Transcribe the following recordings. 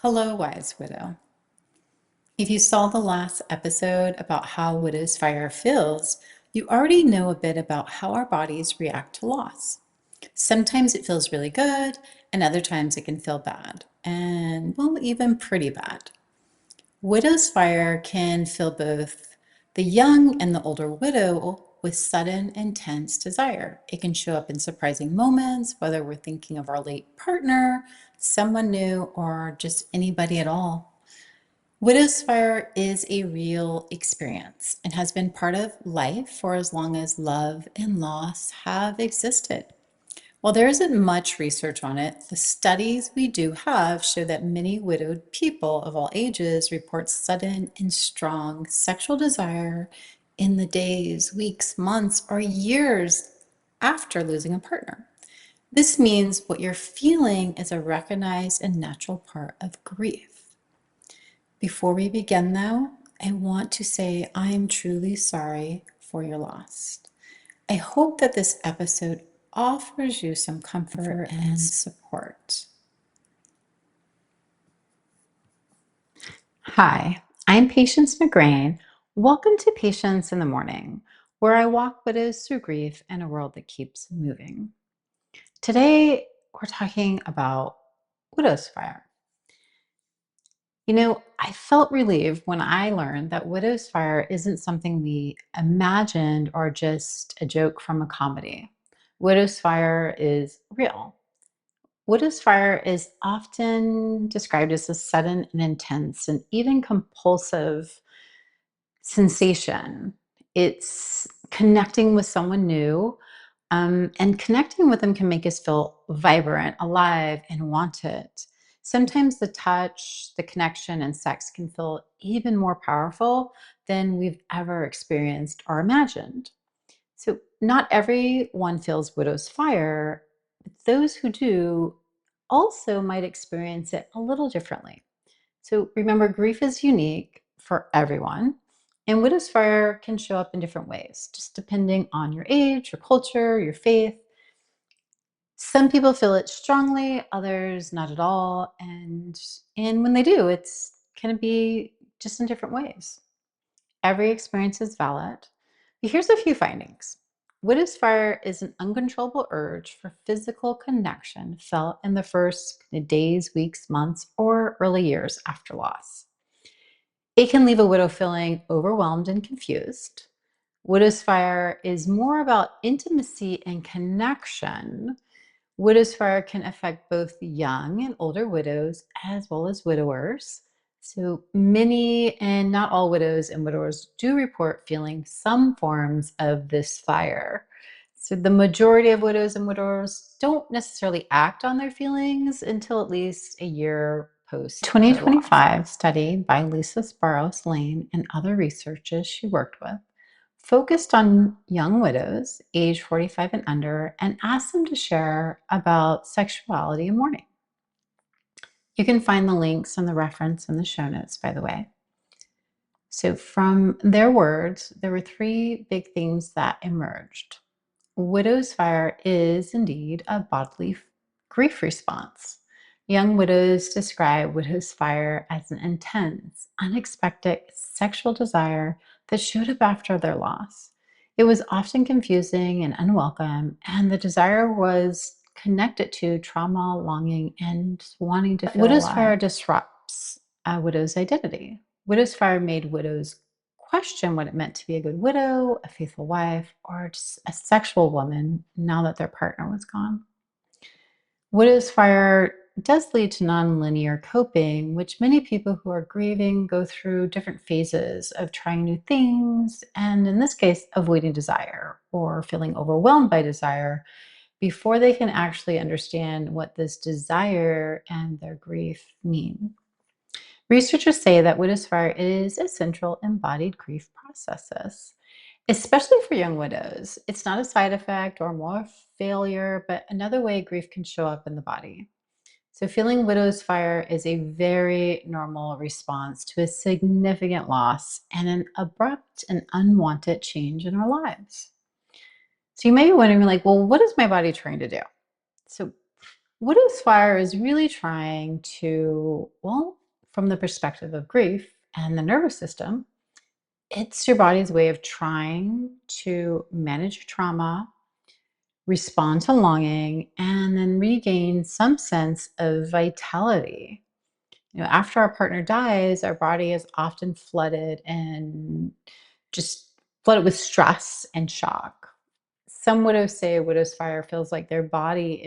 Hello, wise widow. If you saw the last episode about how widow's fire feels, you already know a bit about how our bodies react to loss. Sometimes it feels really good, and other times it can feel bad, and well, even pretty bad. Widow's fire can fill both the young and the older widow with sudden, intense desire. It can show up in surprising moments, whether we're thinking of our late partner, someone new, or just anybody at all. Widow's fire is a real experience and has been part of life for as long as love and loss have existed. While there isn't much research on it, the studies we do have show that many widowed people of all ages report sudden and strong sexual desire in the days, weeks, months, or years after losing a partner. This means what you're feeling is a recognized and natural part of grief. Before we begin, though, I want to say I'm truly sorry for your loss. I hope that this episode offers you some comfort and support. Hi, I'm Patience McGrain. Welcome to Patience in the Morning, where I walk widows through grief and a world that keeps moving. Today, we're talking about widow's fire. I felt relieved when I learned that widow's fire isn't something we imagined or just a joke from a comedy. Widow's fire is real. Widow's fire is often described as a sudden and intense and even compulsive sensation. It's connecting with someone new, and connecting with them can make us feel vibrant, alive, and wanted. Sometimes the touch, the connection, and sex can feel even more powerful than we've ever experienced or imagined. So, not everyone feels widow's fire, but those who do also might experience it a little differently. So, remember, grief is unique for everyone, and widow's fire can show up in different ways, just depending on your age, your culture, your faith. Some people feel it strongly, others not at all, and when they do, it's going to be just in different ways. Every experience is valid. But here's a few findings. Widow's fire is an uncontrollable urge for physical connection felt in the first days, weeks, months, or early years after loss. It can leave a widow feeling overwhelmed and confused. Widow's fire is more about intimacy and connection. Widow's fire can affect both young and older widows as well as widowers. So many and not all widows and widowers do report feeling some forms of this fire. So the majority of widows and widowers don't necessarily act on their feelings until at least a year post. 2025 study by Lisa Sparrows Lane and other researchers she worked with focused on young widows age 45 and under and asked them to share about sexuality and mourning. You can find the links and the reference in the show notes, by the way. So, from their words, there were three big themes that emerged. Widow's fire is indeed a bodily grief response. Young widows describe widow's fire as an intense, unexpected sexual desire that showed up after their loss. It was often confusing and unwelcome, and the desire was connected to trauma, longing, and wanting to feel widow's alive. Fire disrupts a widow's identity. Widow's fire made widows question what it meant to be a good widow, a faithful wife, or just a sexual woman now that their partner was gone. Widow's fire does lead to nonlinear coping, which many people who are grieving go through different phases of trying new things, and in this case, avoiding desire or feeling overwhelmed by desire before they can actually understand what this desire and their grief mean. Researchers say that widow's fire is a central embodied grief process, especially for young widows. It's not a side effect or more failure, but another way grief can show up in the body. So, feeling widow's fire is a very normal response to a significant loss and an abrupt and unwanted change in our lives. So, you may be wondering, like, well, what is my body trying to do? So, Widow's fire is really trying to, well, from the perspective of grief and the nervous system, it's your body's way of trying to manage your trauma, respond to longing, and then regain some sense of vitality. After our partner dies, our body is often flooded and just flooded with stress and shock. Some widows say a widow's fire feels like their body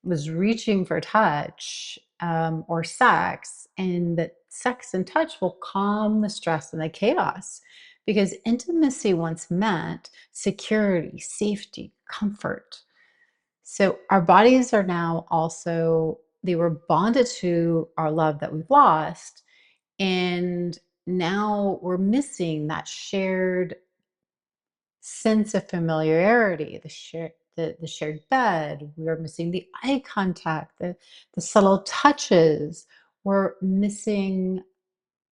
was reaching for touch or sex, and that sex and touch will calm the stress and the chaos because intimacy once meant security, safety, comfort. So our bodies are now also, they were bonded to our love that we've lost. And now we're missing that shared sense of familiarity, the shared bed. We are missing the eye contact, the subtle touches. We're missing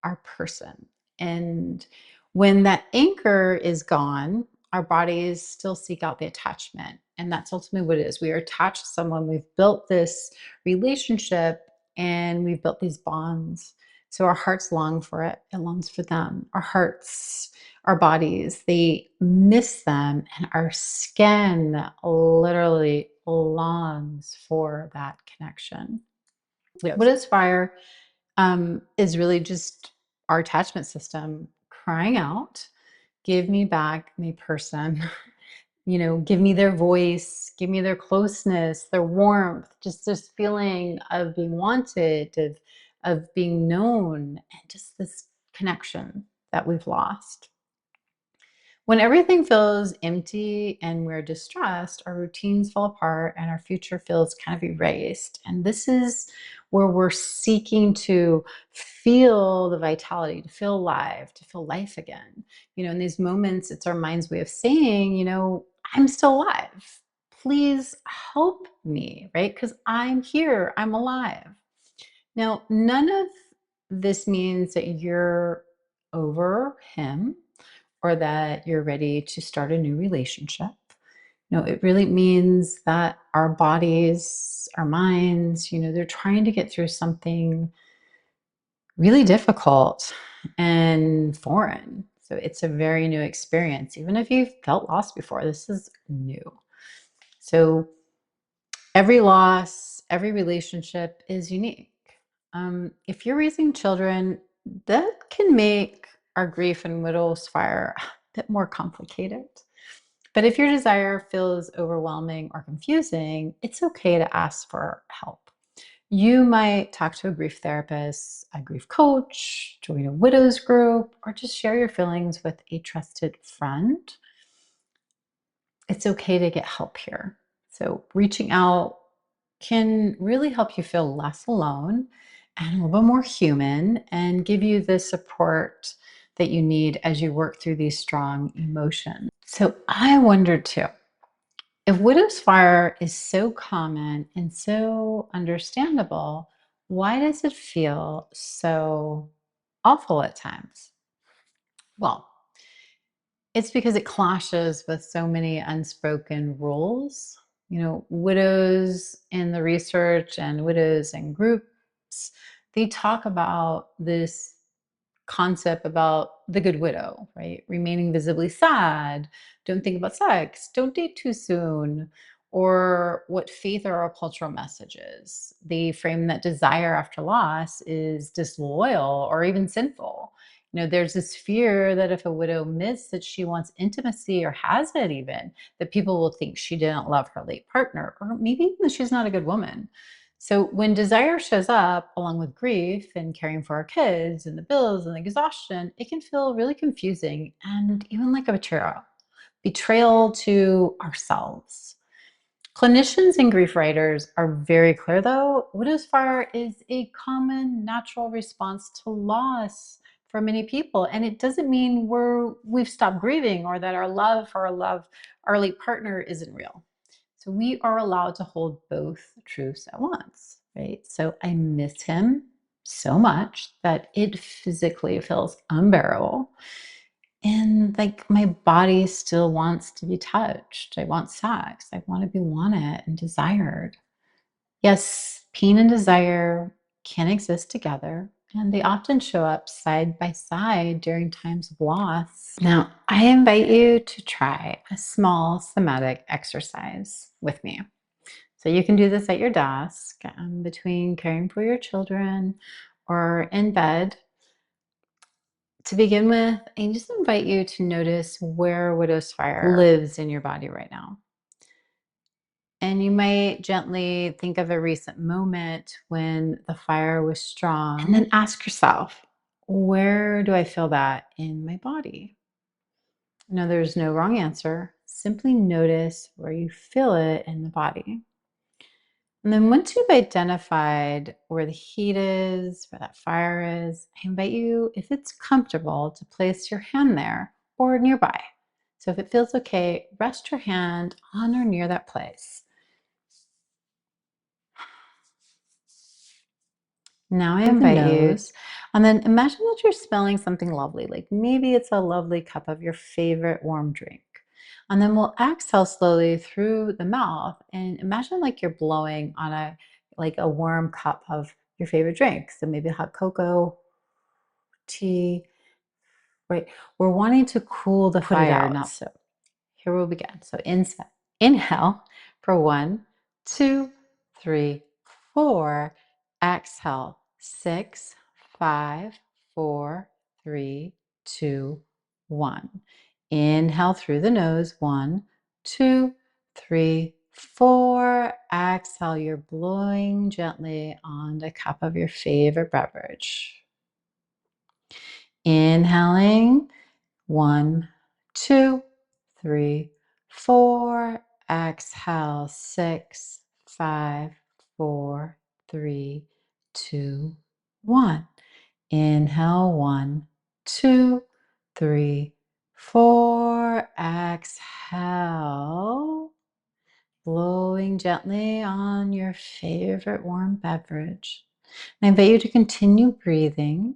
our person. And when that anchor is gone, our bodies still seek out the attachment. And that's ultimately what it is. We are attached to someone. We've built this relationship and we've built these bonds. So our hearts long for it. It longs for them. Our hearts, our bodies, they miss them. And our skin literally longs for that connection. Yes. What is fire? Is really just our attachment system crying out, give me back my person, give me their voice, give me their closeness, their warmth, just this feeling of being wanted, of being known, and just this connection that we've lost. When everything feels empty and we're distressed, our routines fall apart and our future feels kind of erased. And this is where we're seeking to feel the vitality, to feel alive, to feel life again. In these moments, it's our mind's way of saying, I'm still alive. Please help me, right? Because I'm here, I'm alive. Now, none of this means that you're over him or that you're ready to start a new relationship. No, it really means that our bodies, our minds, they're trying to get through something really difficult and foreign. So it's a very new experience. Even if you've felt lost before, this is new. So every loss, every relationship is unique. If you're raising children, that can make our grief and widow's fire a bit more complicated. But if your desire feels overwhelming or confusing, it's okay to ask for help. You might talk to a grief therapist, a grief coach, join a widows group, or just share your feelings with a trusted friend. It's okay to get help here. So reaching out can really help you feel less alone and a little bit more human and give you the support that you need as you work through these strong emotions. So I wonder too, if widow's fire is so common and so understandable, why does it feel so awful at times? Well, it's because it clashes with so many unspoken rules. Widows in the research and widows in groups, they talk about this concept about the good widow, right? Remaining visibly sad, don't think about sex, don't date too soon, or what faith or our cultural messages. They frame that desire after loss is disloyal or even sinful. There's this fear that if a widow admits that she wants intimacy or has it even, that people will think she didn't love her late partner, or maybe even that she's not a good woman. So when desire shows up along with grief and caring for our kids and the bills and the exhaustion, it can feel really confusing and even like a betrayal to ourselves. Clinicians and grief writers are very clear though, widow's fire is a common natural response to loss for many people. And it doesn't mean we've stopped grieving or that our love for our late partner isn't real. So we are allowed to hold both truths at once, right? So I miss him so much that it physically feels unbearable. And like my body still wants to be touched. I want sex. I want to be wanted and desired. Yes, pain and desire can exist together, and they often show up side by side during times of loss. Now, I invite you to try a small somatic exercise with me. So you can do this at your desk, between caring for your children or in bed. To begin with, I just invite you to notice where widow's fire lives in your body right now. And you might gently think of a recent moment when the fire was strong, and then ask yourself, where do I feel that in my body? No, there's no wrong answer. Simply notice where you feel it in the body. And then once you've identified where the heat is, where that fire is, I invite you, if it's comfortable, to place your hand there or nearby. So if it feels okay, rest your hand on or near that place. Now I invite you, and then imagine that you're smelling something lovely, like maybe it's a lovely cup of your favorite warm drink. And then we'll exhale slowly through the mouth and imagine like you're blowing on a warm cup of your favorite drink. So maybe hot cocoa, tea, right? We're wanting to cool the fire, not so. Here we'll begin. So inhale for 1, 2, 3, 4. Exhale 6, 5, 4, 3, 2, 1. Inhale through the nose. 1, 2, 3, 4. Exhale, you're blowing gently on the cup of your favorite beverage. Inhaling 1, 2, 3, 4. Exhale 6, 5, 4, 3, 2, 1. Inhale 1, 2, 3, 4. Exhale, blowing gently on your favorite warm beverage. And I invite you to continue breathing.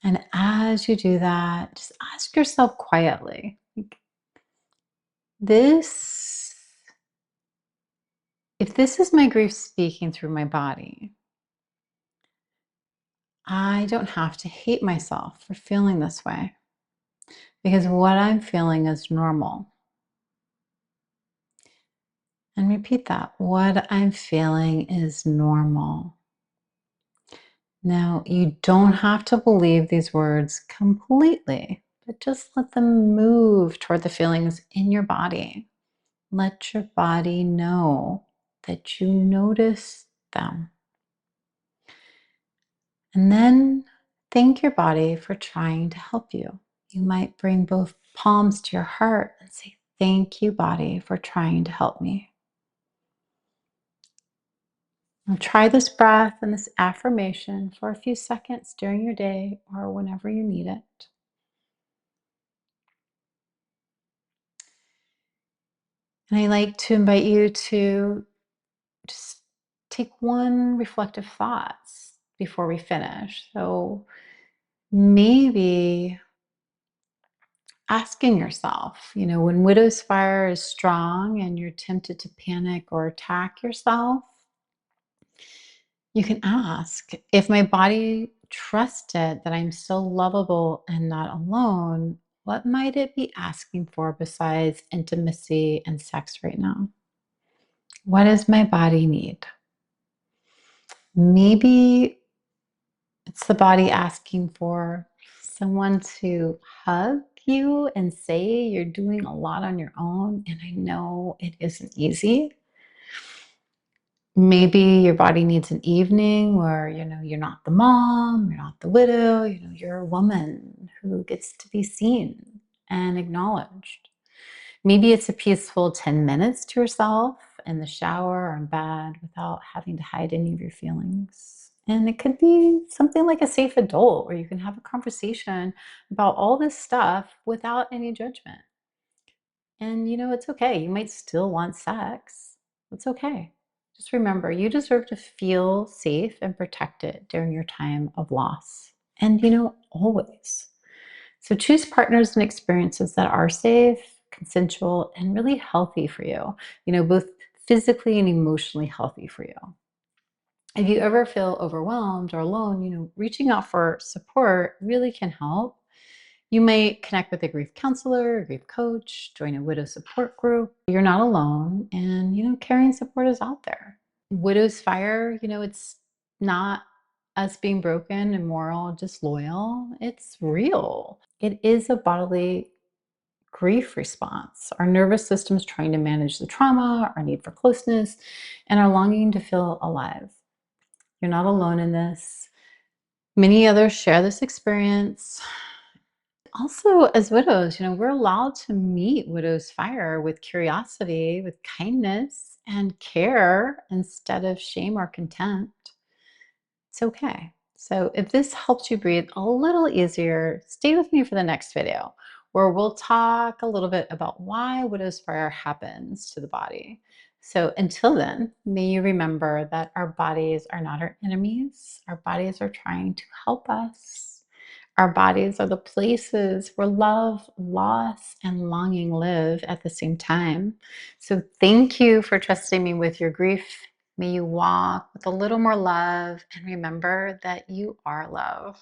And as you do that, just ask yourself quietly, this, if this is my grief speaking through my body, I don't have to hate myself for feeling this way because what I'm feeling is normal. And repeat that. What I'm feeling is normal. Now, you don't have to believe these words completely, but just let them move toward the feelings in your body. Let your body know that you notice them. And then thank your body for trying to help you. You might bring both palms to your heart and say, thank you, body, for trying to help me. Now try this breath and this affirmation for a few seconds during your day or whenever you need it. And I like to invite you to just take one reflective thoughts before we finish. So maybe asking yourself, when widow's fire is strong and you're tempted to panic or attack yourself, you can ask, if my body trusted that I'm still lovable and not alone, what might it be asking for besides intimacy and sex right now? What does my body need? Maybe it's the body asking for someone to hug you and say you're doing a lot on your own, and I know it isn't easy. Maybe your body needs an evening where, you're not the mom, you're not the widow, you're a woman who gets to be seen and acknowledged. Maybe it's a peaceful 10 minutes to yourself in the shower or in bed without having to hide any of your feelings. And it could be something like a safe adult where you can have a conversation about all this stuff without any judgment. And it's okay. You might still want sex. It's okay. Just remember, you deserve to feel safe and protected during your time of loss. And always. So choose partners and experiences that are safe, consensual, and really healthy for you, both physically and emotionally healthy for you. If you ever feel overwhelmed or alone, reaching out for support really can help. You may connect with a grief counselor, a grief coach, join a widow support group. You're not alone, and caring support is out there. Widow's fire, it's not us being broken, immoral, disloyal. It's real. It is a bodily grief response. Our nervous system is trying to manage the trauma, our need for closeness, and our longing to feel alive. You're not alone in this. Many others share this experience. Also, as widows, we're allowed to meet widow's fire with curiosity, with kindness and care instead of shame or contempt. It's okay. So if this helps you breathe a little easier, stay with me for the next video where we'll talk a little bit about why widow's fire happens to the body. So until then, may you remember that our bodies are not our enemies. Our bodies are trying to help us. Our bodies are the places where love, loss, and longing live at the same time. So thank you for trusting me with your grief. May you walk with a little more love and remember that you are love.